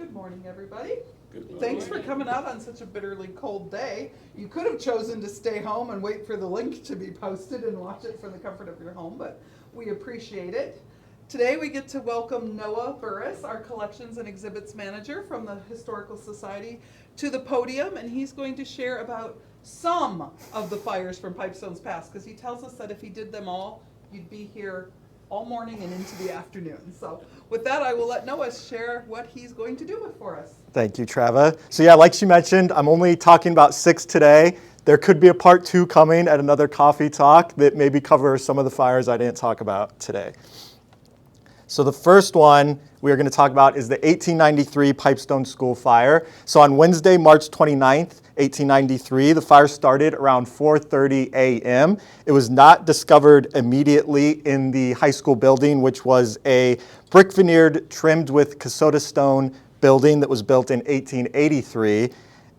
Good morning, everybody. Good morning. Thanks for coming out on such a bitterly cold day. You could have chosen to stay home and wait for the link to be posted and watch it from the comfort of your home, but we appreciate it. Today we get to welcome Noah Burris, our Collections and Exhibits Manager from the Historical Society, to the podium, and he's going to share about some of the fires from Pipestone's past, because he tells us that if he did them all, you'd be here all morning and into the afternoon. So with that, I will let Noah share what he's going to do for us. Thank you, Treva. So yeah, like she mentioned, I'm only talking about 6 today. There could be a part 2 coming at another coffee talk that maybe covers some of the fires I didn't talk about today. So the first one we are going to talk about is the 1893 Pipestone School fire. So on Wednesday, March 29th, 1893, the fire started around 4:30 a.m. It was not discovered immediately in the high school building, which was a brick veneered trimmed with Casota stone building that was built in 1883.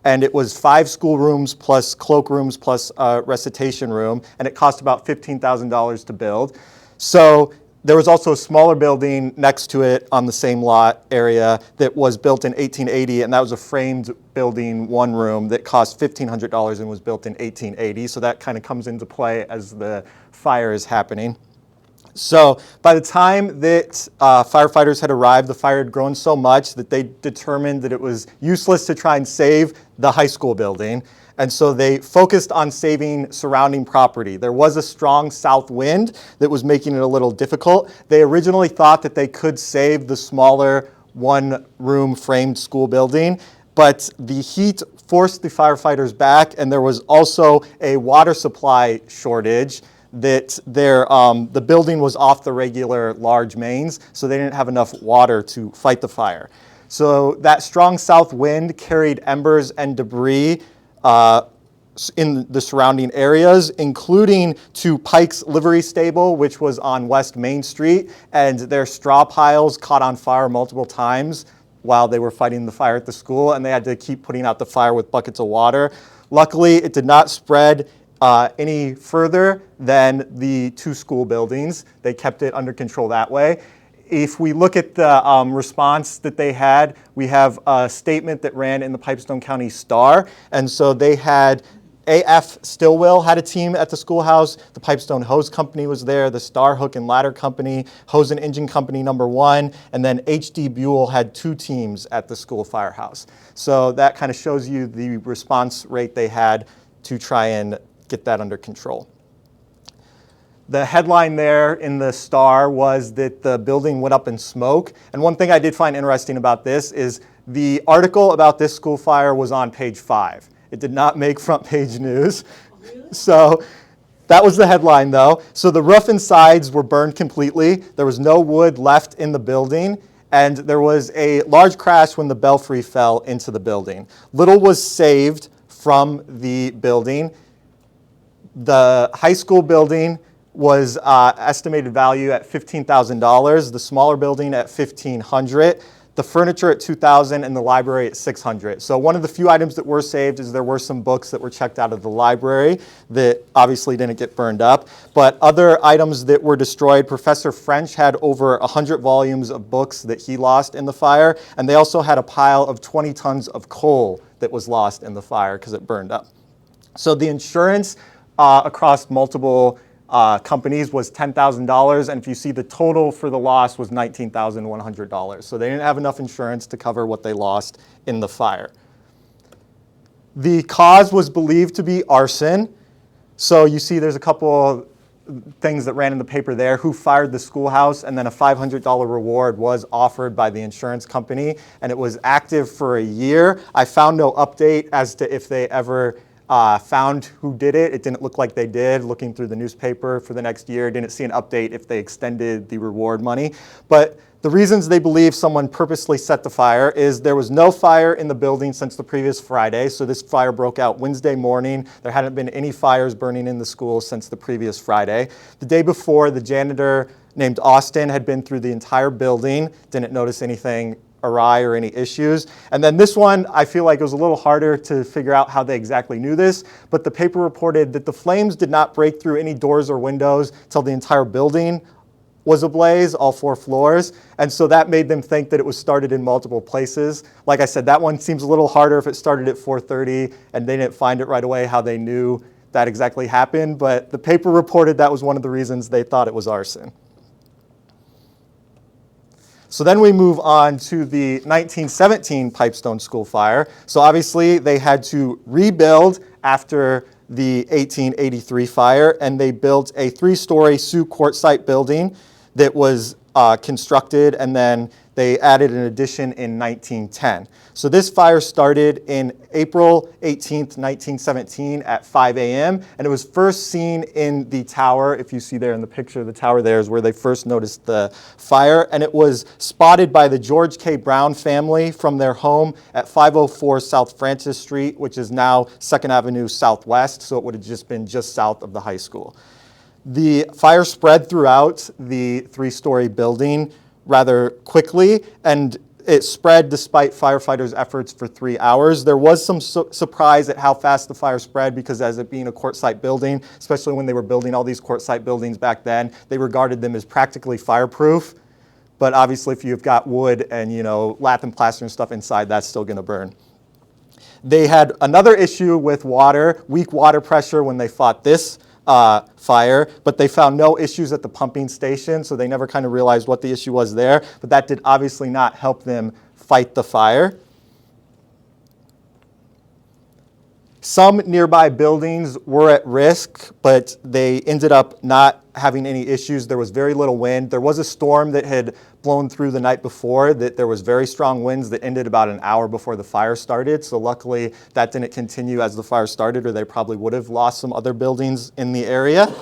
And it was 5 schoolrooms plus cloakrooms plus a recitation room, and it cost about $15,000 to build. So there was also a smaller building next to it on the same lot area that was built in 1880, and that was a framed building, one room, that cost $1,500 and was built in 1880. So that kind of comes into play as the fire is happening. So by the time that firefighters had arrived, the fire had grown so much that they determined that it was useless to try and save the high school building. And so they focused on saving surrounding property. There was a strong south wind that was making it a little difficult. They originally thought that they could save the smaller one-room framed school building, but the heat forced the firefighters back, and there was also a water supply shortage that the building was off the regular large mains, so they didn't have enough water to fight the fire. So that strong south wind carried embers and debris in the surrounding areas, including to Pike's Livery Stable, which was on West Main Street, and their straw piles caught on fire multiple times while they were fighting the fire at the school, and they had to keep putting out the fire with buckets of water. Luckily, it did not spread any further than the 2 school buildings. They kept it under control that way. If we look at the response that they had, we have a statement that ran in the Pipestone County Star. And so they had A.F. Stillwell had a team at the schoolhouse. The Pipestone Hose Company was there, the Star Hook and Ladder Company, Hose and Engine Company number 1, and then H.D. Buell had 2 teams at the school firehouse. So that kind of shows you the response rate they had to try and get that under control. The headline there in the Star was that the building went up in smoke. And one thing I did find interesting about this is the article about this school fire was on page 5. It did not make front page news. Really? So that was the headline though. So the roof and sides were burned completely. There was no wood left in the building. And there was a large crash when the belfry fell into the building. Little was saved from the building. The high school building was estimated value at $15,000, the smaller building at $1,500, the furniture at $2,000, and the library at $600. So one of the few items that were saved is there were some books that were checked out of the library that obviously didn't get burned up. But other items that were destroyed, Professor French had over 100 volumes of books that he lost in the fire, and they also had a pile of 20 tons of coal that was lost in the fire because it burned up. So the insurance across multiple companies was $10,000, and if you see the total for the loss was $19,100. So they didn't have enough insurance to cover what they lost in the fire. The cause was believed to be arson. So you see there's a couple things that ran in the paper there, who fired the schoolhouse, and then a $500 reward was offered by the insurance company, and it was active for a year. I found no update as to if they ever found who did it. It didn't look like they did. Looking through the newspaper for the next year, didn't see an update if they extended the reward money. But the reasons they believe someone purposely set the fire is there was no fire in the building since the previous Friday. So this fire broke out Wednesday morning. There hadn't been any fires burning in the school since the previous Friday. The day before, the janitor named Austin had been through the entire building, didn't notice anything awry or any issues. And then this one, I feel like it was a little harder to figure out how they exactly knew this, but the paper reported that the flames did not break through any doors or windows till the entire building was ablaze, all 4 floors, and so that made them think that it was started in multiple places. Like I said, that one seems a little harder if it started at 4:30 and they didn't find it right away, how they knew that exactly happened, but the paper reported that was one of the reasons they thought it was arson. So then we move on to the 1917 Pipestone School fire. So obviously they had to rebuild after the 1883 fire, and they built a 3-story Sioux Quartzsite building that was constructed, and then they added an addition in 1910. So this fire started in April 18th, 1917 at 5 a.m., and it was first seen in the tower. If you see there in the picture, the tower there is where they first noticed the fire, and it was spotted by the George K. Brown family from their home at 504 South Francis Street, which is now 2nd Avenue Southwest, so it would have just been just south of the high school. The fire spread throughout the 3-story building rather quickly, and it spread despite firefighters' efforts for 3 hours. There was some surprise at how fast the fire spread because as it being a quartzsite building, especially when they were building all these quartzsite buildings back then, they regarded them as practically fireproof. But obviously if you've got wood and lath and plaster and stuff inside, that's still going to burn. They had another issue with water, weak water pressure when they fought this fire, but they found no issues at the pumping station, so they never kind of realized what the issue was there, but that did obviously not help them fight the fire. Some nearby buildings were at risk, but they ended up not having any issues. There was very little wind. There was a storm that had blown through the night before, that there was very strong winds that ended about an hour before the fire started. So luckily that didn't continue as the fire started, or they probably would have lost some other buildings in the area.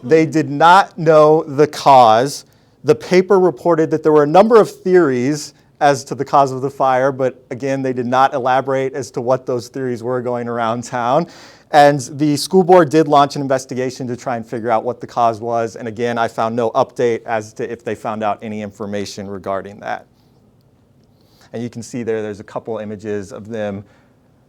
They did not know the cause. The paper reported that there were a number of theories as to the cause of the fire, but again, they did not elaborate as to what those theories were going around town. And the school board did launch an investigation to try and figure out what the cause was. And again, I found no update as to if they found out any information regarding that. And you can see there's a couple images of them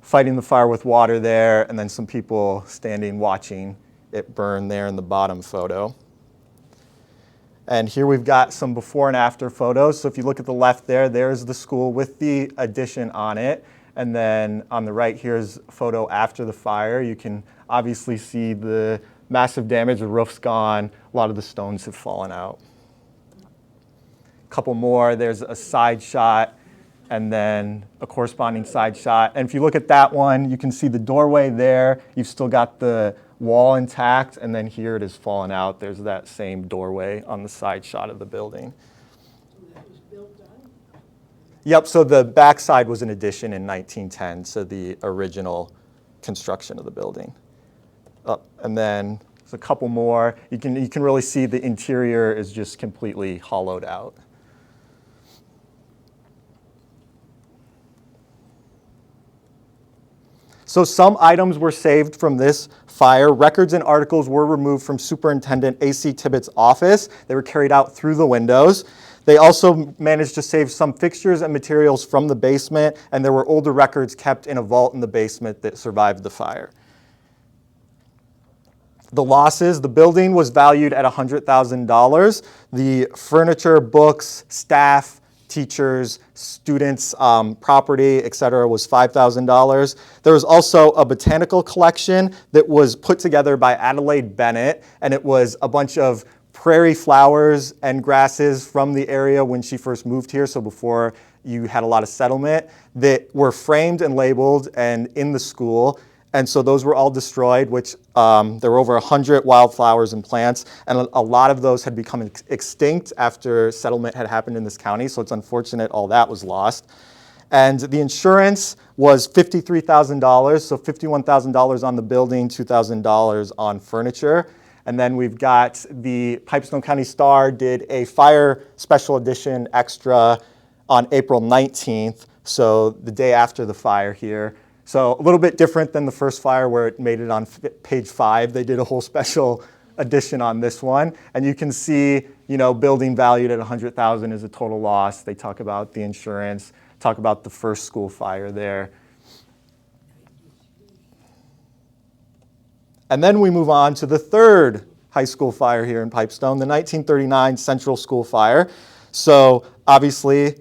fighting the fire with water there, and then some people standing watching it burn there in the bottom photo. And here we've got some before and after photos. So if you look at the left there, there's the school with the addition on it. And then on the right, here's a photo after the fire. You can obviously see the massive damage. The roof's gone. A lot of the stones have fallen out. A couple more. There's a side shot and then a corresponding side shot. And if you look at that one, you can see the doorway there. You've still got the wall intact, and then here it has fallen out. There's that same doorway on the side shot of the building. That was built on? Yep, so the back side was an addition in 1910, so the original construction of the building. And then there's a couple more. You can really see the interior is just completely hollowed out. So some items were saved from this fire. Records and articles were removed from Superintendent A.C. Tibbetts' office. They were carried out through the windows. They also managed to save some fixtures and materials from the basement, and there were older records kept in a vault in the basement that survived the fire. The losses, the building was valued at $100,000. The furniture, books, staff, teachers, students' property, et cetera, was $5,000. There was also a botanical collection that was put together by Adelaide Bennett, and it was a bunch of prairie flowers and grasses from the area when she first moved here, so before you had a lot of settlement, that were framed and labeled and in the school. And so those were all destroyed, which there were over 100 wildflowers and plants, and a lot of those had become extinct after settlement had happened in this county, so it's unfortunate all that was lost. And the insurance was $53,000, so $51,000 on the building, $2,000 on furniture. And then we've got the Pipestone County Star did a fire special edition extra on April 19th, so the day after the fire here. So a little bit different than the first fire where it made it on page 5. They did a whole special edition on this one. And you can see, building valued at $100,000 is a total loss. They talk about the insurance, talk about the first school fire there. And then we move on to the third High School fire here in Pipestone, the 1939 Central School fire. So obviously,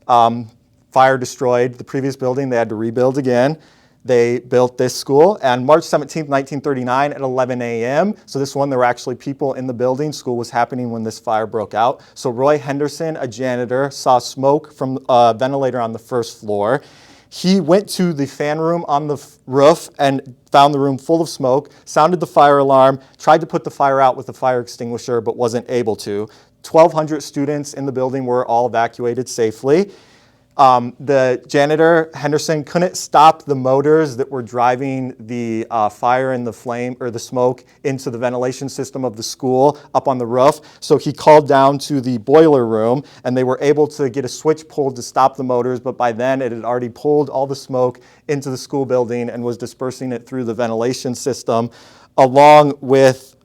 fire destroyed the previous building. They had to rebuild again. They built this school, and March 17th, 1939 at 11 a.m. So this one, there were actually people in the building. School was happening when this fire broke out. So Roy Henderson, a janitor, saw smoke from a ventilator on the first floor. He went to the fan room on the roof and found the room full of smoke, sounded the fire alarm, tried to put the fire out with a fire extinguisher, but wasn't able to. 1,200 students in the building were all evacuated safely. The janitor, Henderson, couldn't stop the motors that were driving the fire and the flame or the smoke into the ventilation system of the school up on the roof. So he called down to the boiler room, and they were able to get a switch pulled to stop the motors, but by then it had already pulled all the smoke into the school building and was dispersing it through the ventilation system along with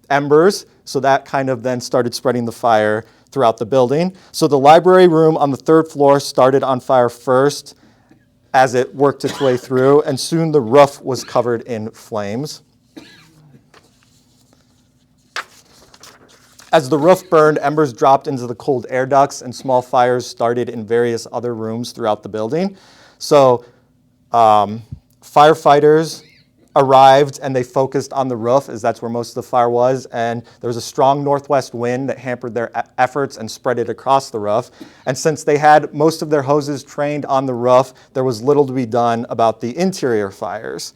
embers. So that kind of then started spreading the fire throughout the building. So the library room on the third floor started on fire first as it worked its way through, and soon the roof was covered in flames. As the roof burned, embers dropped into the cold air ducts, and small fires started in various other rooms throughout the building. So firefighters arrived, and they focused on the roof, as that's where most of the fire was, and there was a strong northwest wind that hampered their efforts and spread it across the roof. And since they had most of their hoses trained on the roof, there was little to be done about the interior fires.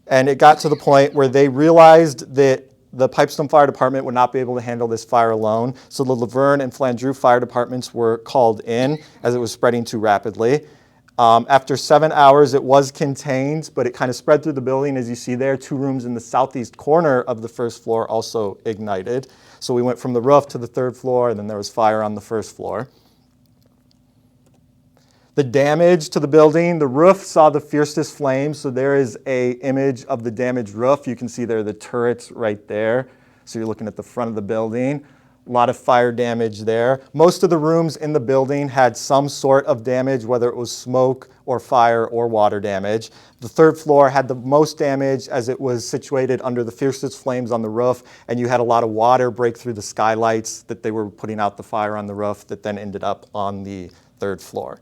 And it got to the point where they realized that the Pipestone Fire Department would not be able to handle this fire alone, so the Laverne and Flandreau fire departments were called in as it was spreading too rapidly. After 7 hours, it was contained, but it kind of spread through the building. As you see there, 2 rooms in the southeast corner of the first floor also ignited. So we went from the roof to the third floor, and then there was fire on the first floor. The damage to the building, the roof saw the fiercest flames. So there is an image of the damaged roof. You can see there the turrets right there. So you're looking at the front of the building. A lot of fire damage there. Most of the rooms in the building had some sort of damage, whether it was smoke or fire or water damage. The third floor had the most damage as it was situated under the fiercest flames on the roof, and you had a lot of water break through the skylights that they were putting out the fire on the roof that then ended up on the third floor.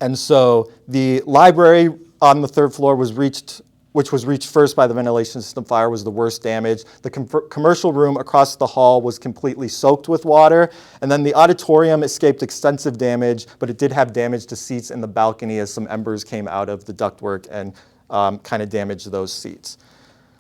And so the library on the third floor which was reached first by the ventilation system fire, was the worst damage. The commercial room across the hall was completely soaked with water. And then the auditorium escaped extensive damage, but it did have damage to seats in the balcony as some embers came out of the ductwork and kind of damaged those seats.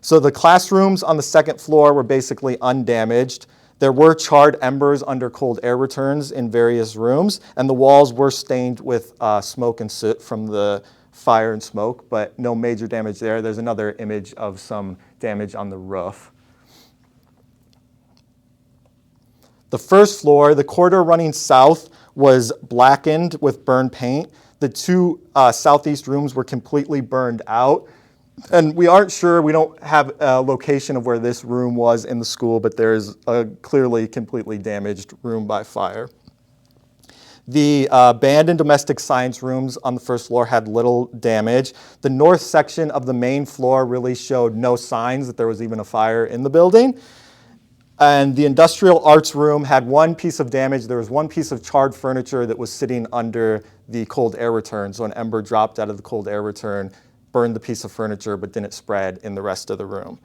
So the classrooms on the second floor were basically undamaged. There were charred embers under cold air returns in various rooms, and the walls were stained with smoke and soot from the fire and smoke, but no major damage there. There's another image of some damage on the roof. The first floor, the corridor running south, was blackened with burned paint. The 2 southeast rooms were completely burned out. And we aren't sure, we don't have a location of where this room was in the school, but there is a clearly completely damaged room by fire. The band and domestic science rooms on the first floor had little damage. The north section of the main floor really showed no signs that there was even a fire in the building. And the industrial arts room had 1 piece of damage. There was 1 piece of charred furniture that was sitting under the cold air return. So an ember dropped out of the cold air return, burned the piece of furniture, but didn't spread in the rest of the room.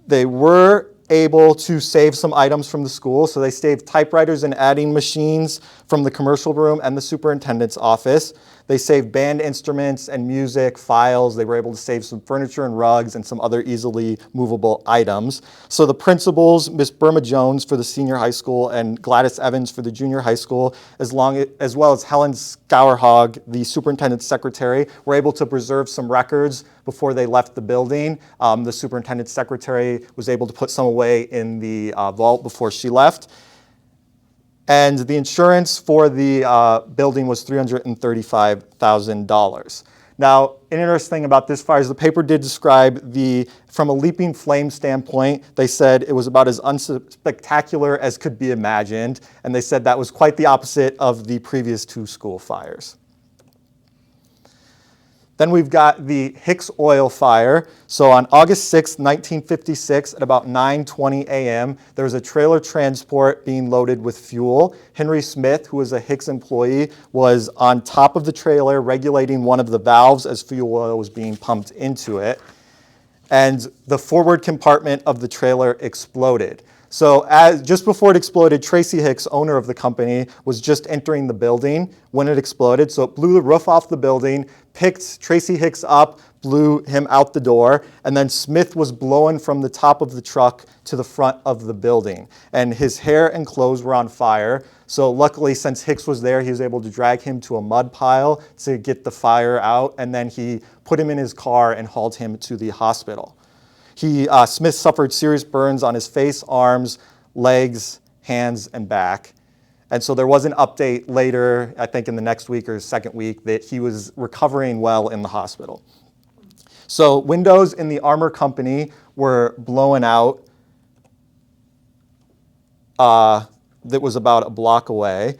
They were able to save some items from the school, so they saved typewriters and adding machines from the commercial room and the superintendent's office. They saved band instruments and music, files. They were able to save some furniture and rugs and some other easily movable items. So the principals, Miss Burma Jones for the senior high school and Gladys Evans for the junior high school, as well as Helen Scourhog, the superintendent's secretary, were able to preserve some records before they left the building. The superintendent's secretary was able to put some away in the vault before she left. And the insurance for the building was $335,000. Now, an interesting thing about this fire is the paper did describe from a leaping flame standpoint, they said it was about as unspectacular as could be imagined. And they said that was quite the opposite of the previous 2 school fires. Then we've got the Hicks Oil Fire. So on August 6, 1956, at about 9:20 a.m., there was a trailer transport being loaded with fuel. Henry Smith, who was a Hicks employee, was on top of the trailer regulating one of the valves as fuel oil was being pumped into it. And the forward compartment of the trailer exploded. So just before it exploded, Tracy Hicks, owner of the company, was just entering the building when it exploded. So it blew the roof off the building, picked Tracy Hicks up, blew him out the door, and then Smith was blown from the top of the truck to the front of the building. And his hair and clothes were on fire. So luckily, since Hicks was there, he was able to drag him to a mud pile to get the fire out, and then he put him in his car and hauled him to the hospital. Smith suffered serious burns on his face, arms, legs, hands, and back. And so there was an update later, I think in the next week or second week, that he was recovering well in the hospital. So windows in the armor company were blown out. That was about a block away.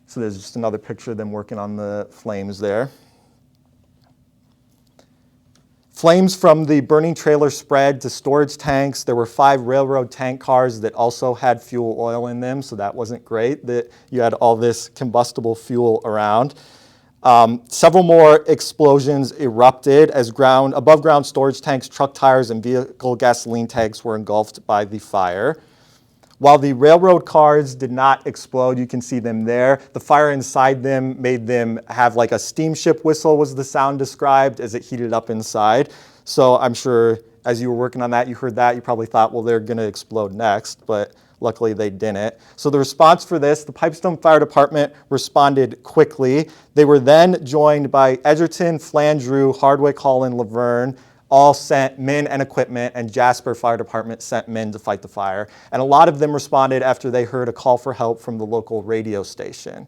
So there's just another picture of them working on the flames there. Flames from the burning trailer spread to storage tanks. There were 5 railroad tank cars that also had fuel oil in them, so that wasn't great that you had all this combustible fuel around. Several more explosions erupted as above ground storage tanks, truck tires, and vehicle gasoline tanks were engulfed by the fire. While the railroad cars did not explode, you can see them there. The fire inside them made them have like a steamship whistle was the sound described as it heated up inside. So I'm sure as you were working on that, you heard that, you probably thought, well, they're gonna explode next, but luckily they didn't. So the response for this, the Pipestone Fire Department responded quickly. They were then joined by Edgerton, Flandreau, Hardwick, Hall, and Laverne, all sent men and equipment, and Jasper Fire Department sent men to fight the fire. And a lot of them responded after they heard a call for help from the local radio station.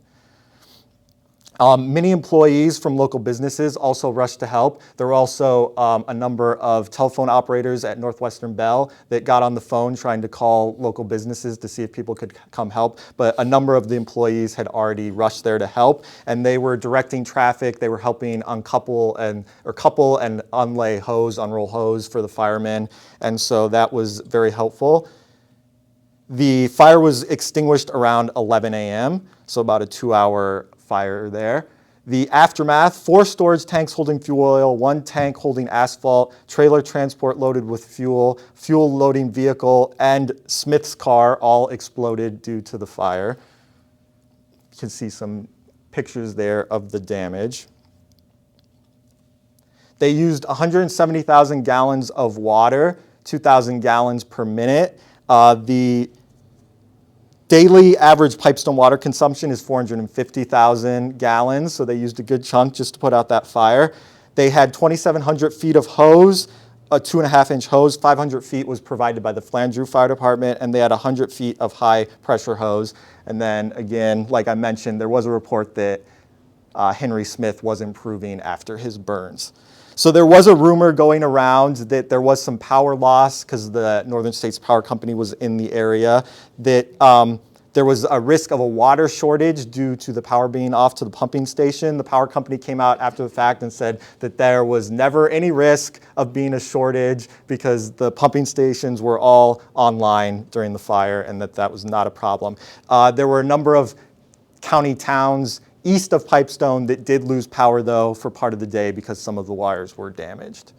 Many employees from local businesses also rushed to help. There were also a number of telephone operators at Northwestern Bell that got on the phone trying to call local businesses to see if people could come help. But a number of the employees had already rushed there to help, and they were directing traffic. They were helping uncouple and unlay hose, unroll hose for the firemen, and so that was very helpful. The fire was extinguished around 11 a.m., so about a 2-hour fire there. The aftermath, 4 storage tanks holding fuel oil, 1 tank holding asphalt, trailer transport loaded with fuel, fuel loading vehicle, and Smith's car all exploded due to the fire. You can see some pictures there of the damage. They used 170,000 gallons of water, 2,000 gallons per minute. The daily average Pipestone water consumption is 450,000 gallons, so they used a good chunk just to put out that fire. They had 2,700 feet of hose, a 2.5-inch hose. 500 feet was provided by the Flandreau Fire Department, and they had 100 feet of high-pressure hose. And then, again, like I mentioned, there was a report that Henry Smith was improving after his burns. So there was a rumor going around that there was some power loss because the Northern States Power Company was in the area, that there was a risk of a water shortage due to the power being off to the pumping station. The power company came out after the fact and said that there was never any risk of being a shortage because the pumping stations were all online during the fire and that was not a problem. There were a number of county towns east of Pipestone that did lose power, though, for part of the day because some of the wires were damaged.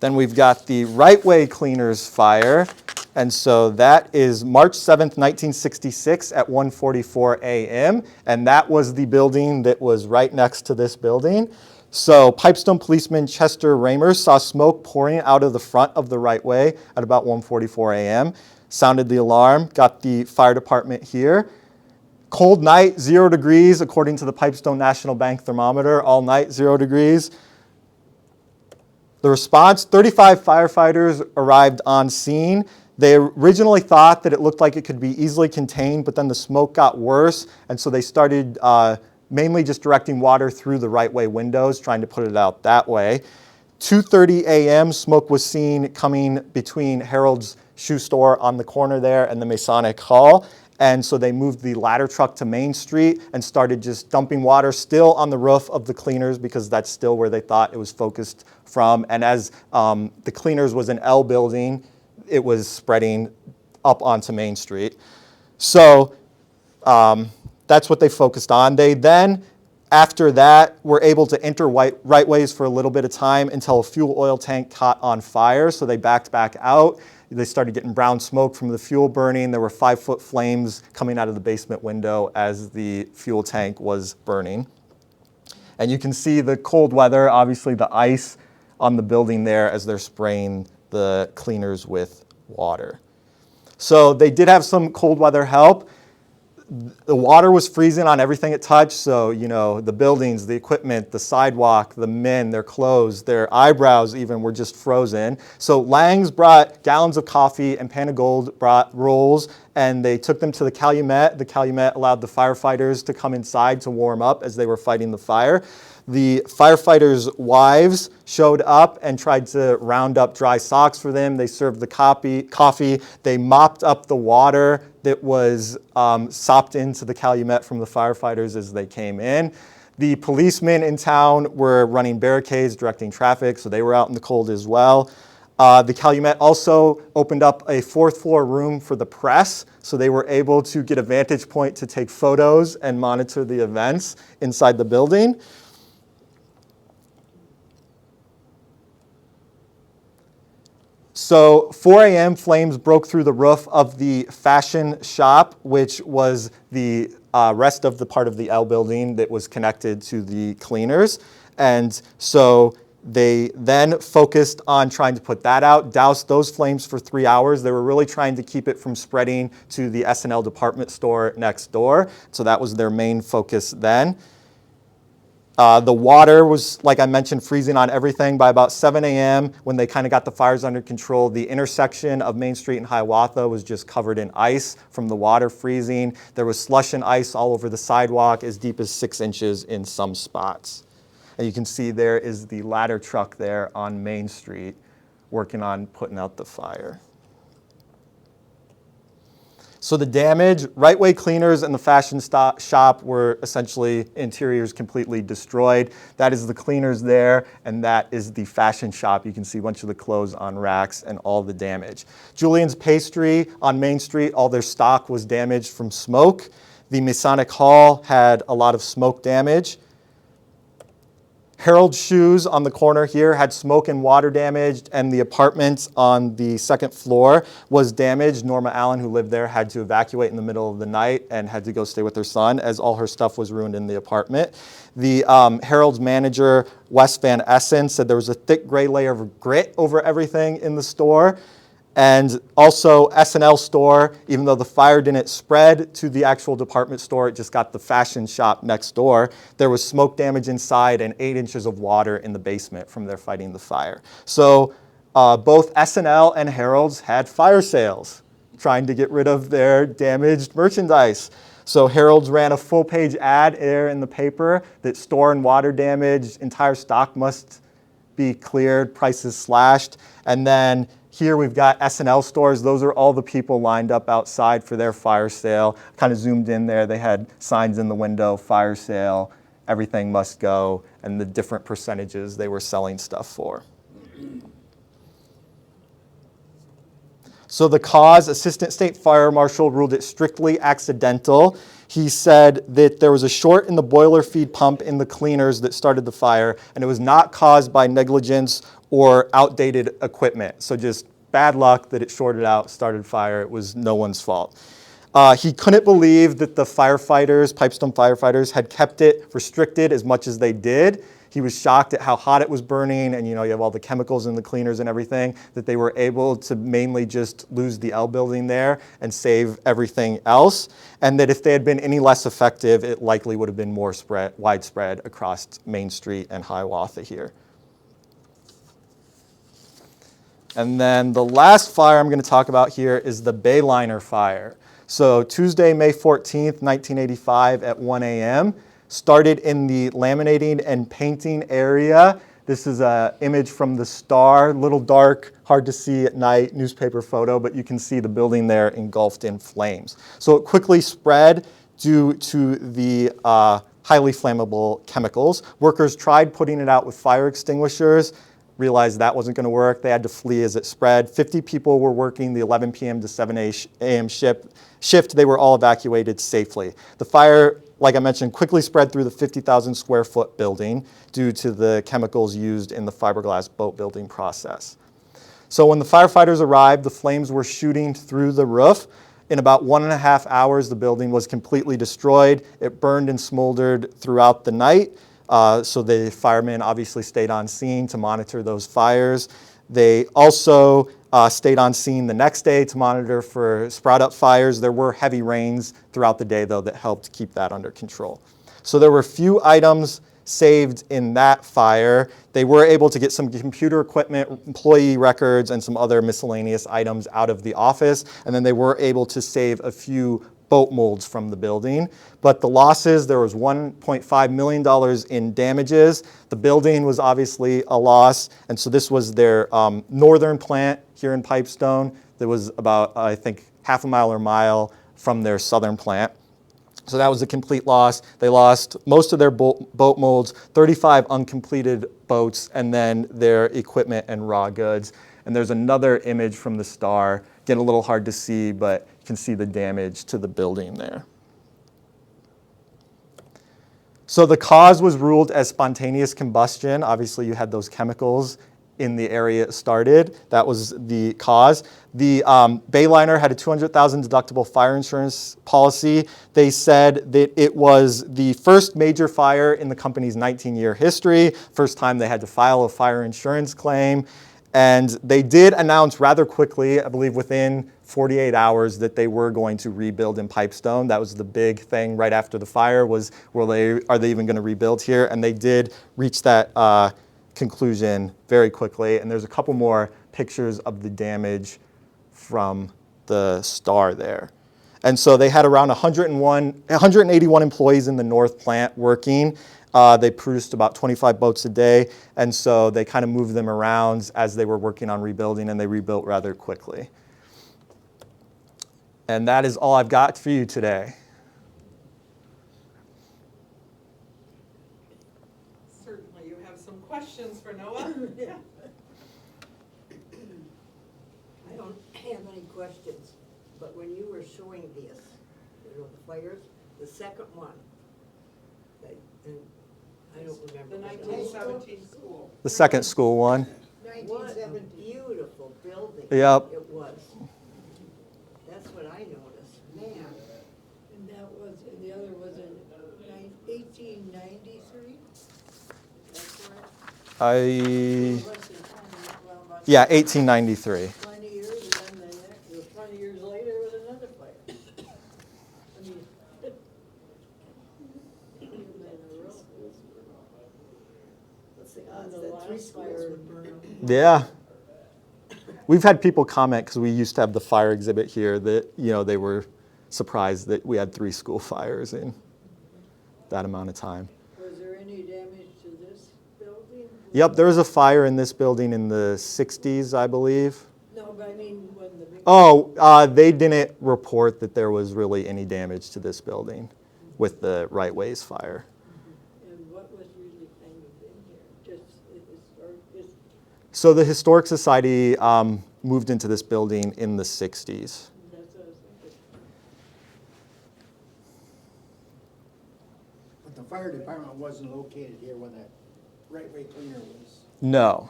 Then we've got the Riteway Cleaners fire. And so that is March 7th, 1966 at 1:44 a.m. And that was the building that was right next to this building. So Pipestone policeman Chester Raymer saw smoke pouring out of the front of the Riteway at about 1:44 a.m. Sounded the alarm, got the fire department here. Cold night, 0 degrees, according to the Pipestone National Bank thermometer. All night, 0 degrees. The response, 35 firefighters arrived on scene. They originally thought that it looked like it could be easily contained, but then the smoke got worse, and so they started mainly just directing water through the Riteway windows, trying to put it out that way. 2:30 a.m., smoke was seen coming between Harold's shoe store on the corner there and the Masonic Hall. And so they moved the ladder truck to Main Street and started just dumping water still on the roof of the cleaners because that's still where they thought it was focused from. And as the cleaners was an L building, it was spreading up onto Main Street. So that's what they focused on. They then, after that, were able to enter Riteway's for a little bit of time until a fuel oil tank caught on fire. So they backed back out. They started getting brown smoke from the fuel burning. There were 5-foot flames coming out of the basement window as the fuel tank was burning. And you can see the cold weather, obviously the ice on the building there as they're spraying the cleaners with water. So they did have some cold weather help. The water was freezing on everything it touched, so, you know, the buildings, the equipment, the sidewalk, the men, their clothes, their eyebrows even were just frozen. So Lang's brought gallons of coffee and Pan of Gold brought rolls, and they took them to the Calumet. The Calumet allowed the firefighters to come inside to warm up as they were fighting the fire. The firefighters' wives showed up and tried to round up dry socks for them. They served the coffee. They mopped up the water that was sopped into the Calumet from the firefighters as they came in. The policemen in town were running barricades, directing traffic, so they were out in the cold as well. The Calumet also opened up a 4th floor room for the press, so they were able to get a vantage point to take photos and monitor the events inside the building. So 4 a.m. flames broke through the roof of the fashion shop, which was the rest of the part of the L building that was connected to the cleaners. And so they then focused on trying to put that out, doused those flames for 3 hours. They were really trying to keep it from spreading to the S&L department store next door. So that was their main focus then. The water was, like I mentioned, freezing on everything. By about 7 a.m., when they kind of got the fires under control, the intersection of Main Street and Hiawatha was just covered in ice from the water freezing. There was slush and ice all over the sidewalk, as deep as 6 inches in some spots. And you can see there is the ladder truck there on Main Street working on putting out the fire. So the damage, Riteway Cleaners and the fashion shop were essentially interiors completely destroyed. That is the cleaners there, and that is the fashion shop. You can see a bunch of the clothes on racks and all the damage. Julian's Pastry on Main Street, all their stock was damaged from smoke. The Masonic Hall had a lot of smoke damage. Harold's Shoes on the corner here had smoke and water damaged, and the apartment on the 2nd floor was damaged. Norma Allen, who lived there, had to evacuate in the middle of the night and had to go stay with her son as all her stuff was ruined in the apartment. The Harold's manager, Wes Van Essen, said there was a thick gray layer of grit over everything in the store. And also S&L store, even though the fire didn't spread to the actual department store, it just got the fashion shop next door. There was smoke damage inside and 8 inches of water in the basement from their fighting the fire. So both S&L and Harold's had fire sales, trying to get rid of their damaged merchandise. So Harold's ran a full-page ad there in the paper that store and water damage, entire stock must be cleared, prices slashed. And then here we've got S&L stores. Those are all the people lined up outside for their fire sale. Kind of zoomed in there. They had signs in the window, fire sale, everything must go, and the different percentages they were selling stuff for. So the cause, Assistant State Fire Marshal ruled it strictly accidental. He said that there was a short in the boiler feed pump in the cleaners that started the fire, and it was not caused by negligence or outdated equipment. So just bad luck that it shorted out, started fire. It was no one's fault. He couldn't believe that the firefighters, Pipestone firefighters, had kept it restricted as much as they did. He was shocked at how hot it was burning, and you have all the chemicals in the cleaners and everything, that they were able to mainly just lose the L building there and save everything else, and that if they had been any less effective, it likely would have been more widespread across Main Street and Hiawatha here. And then the last fire I'm going to talk about here is the Bayliner fire. So Tuesday, May 14th, 1985 at 1 a.m., started in the laminating and painting area This is an image from the Star, a little dark, hard to see at night, newspaper photo, but you can see the building there engulfed in flames. So it quickly spread due to the highly flammable chemicals. Workers tried putting it out with fire extinguishers, realized that wasn't going to work. They had to flee as it spread. 50 people were working the 11 p.m. to 7 a.m. shift. They were all evacuated safely. The fire, like I mentioned, quickly spread through the 50,000 square foot building due to the chemicals used in the fiberglass boat building process. So when the firefighters arrived, the flames were shooting through the roof. In about 1.5 hours, the building was completely destroyed. It burned and smoldered throughout the night. So the firemen obviously stayed on scene to monitor those fires. They also stayed on scene the next day to monitor for sprout-up fires. There were heavy rains throughout the day, though, that helped keep that under control. So there were few items saved in that fire. They were able to get some computer equipment, employee records, and some other miscellaneous items out of the office. And then they were able to save a few boat molds from the building. But the losses, there was $1.5 million in damages. The building was obviously a loss. And so this was their northern plant here in Pipestone. That was about, I think, half a mile or mile from their southern plant. So that was a complete loss. They lost most of their boat molds, 35 uncompleted boats, and then their equipment and raw goods. And there's another image from the Star. Again, a little hard to see, but you can see the damage to the building there. So the cause was ruled as spontaneous combustion. Obviously, you had those chemicals in the area it started. That was the cause. The Bayliner had a $200,000 deductible fire insurance policy. They said that it was the first major fire in the company's 19-year history, first time they had to file a fire insurance claim. And they did announce rather quickly, I believe within 48 hours, that they were going to rebuild in Pipestone. That was the big thing right after the fire was, are they even going to rebuild here? And they did reach that conclusion very quickly. And there's a couple more pictures of the damage from the Star there. And so they had around 181 employees in the North plant working. They produced about 25 boats a day. And so they kind of moved them around as they were working on rebuilding, and they rebuilt rather quickly. And that is all I've got for you today. Certainly, you have some questions for Noah? Yeah. I don't have any questions, but when you were showing this, you know, the fires, the second one, and I don't remember. The what it 1917 school. The second school one. What a beautiful building. Yep. It was. That's what I noticed, man. And that was, and the other was in 1893? That's right. Less than 20, well, about Yeah, 1893. 20 years, and then the next, 20 years later was another fire. I mean, What's the And odds the that three last schools fire- would burn up? Yeah. We've had people comment, because we used to have the fire exhibit here, that they were surprised that we had 3 school fires in that amount of time. was there any damage to this building? Yep, there was a fire in this building in the 60s, I believe. No, but I mean, when the big. Oh, they didn't report that there was really any damage to this building with the Riteway's fire. And what was usually kind of in here? Just, So the Historic Society moved into this building in the 60s. that's what I was thinking. But the fire department wasn't located here when that Riteway Cleaner was. No.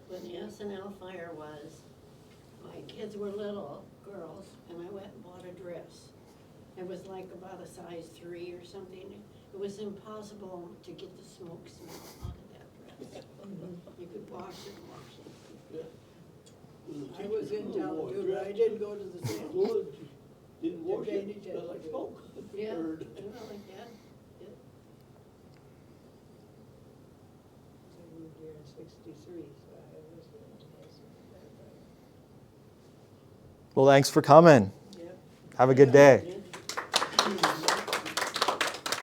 When the SNL fire was, my kids were little girls, and I went and bought a dress. It was like about a size 3 or something. It was impossible to get the smoke smell out of that dress. You could wash it and wash it. I was in town too, but I didn't go to the same. Didn't wash Drainage it, had smelled to like do. smoke. Yeah, Heard. well, like that. Yeah. I moved here in 63, so I was there. Well, thanks for coming. Yep. Have a good day. Yeah.